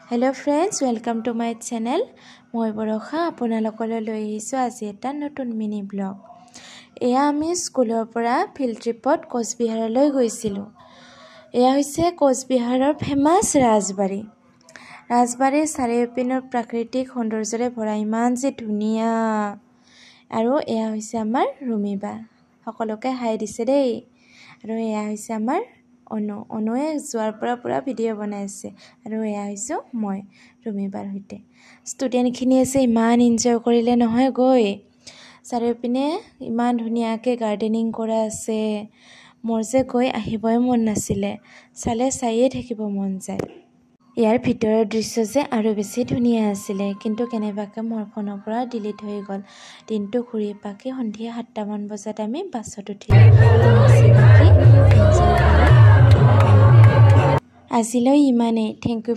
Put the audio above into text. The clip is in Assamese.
Hello friends, welcome to my channel. মই বৰখা আপোনালোকলৈ লৈ আহিছো আজি এটা নতুন মিনি ব্লগ। এয়া আমি স্কুলৰ পৰা ফিল্ড ট্ৰিপত কোচবিহাৰলৈ গৈছিলো। এয়া হৈছে কোচবিহাৰৰ ফেমাস ৰাজবাৰী। ৰাজবাৰীৰ চাৰিওপিনৰ প্ৰাকৃতিক সৌন্দৰ্যৰে ভৰা ইমান যে ধুনীয়া। আৰু এয়া হৈছে আমাৰ ৰুমিবা। সকলোকে হাই দিছে দেই। আৰু এয়া হৈছে আমাৰ অনুৱে যোৱাৰ পৰা পুৰা ভিডিঅ' বনাই আছে আৰু এয়া হৈছে মই ৰুমিবাৰ সৈতে ষ্টুডেণ্টখিনি আছে ইমান এনজয় কৰিলে নহয় গৈ চাৰিওপিনে ইমান ধুনীয়াকৈ গাৰ্ডেনিং কৰা আছে মোৰ যে গৈ আহিবই মন নাছিলে চালে চাইয়ে থাকিব মন যায় ইয়াৰ ভিতৰৰ দৃশ্য যে আৰু বেছি ধুনীয়া আছিলে কিন্তু কেনেবাকৈ মোৰ ফোনৰ পৰা ডিলিট হৈ গ'ল দিনটো ঘূৰি পাকি সন্ধিয়া 7টা মান বজাত আমি বাছত উঠিলো আজিলৈ ইমানেই থেংক ইউ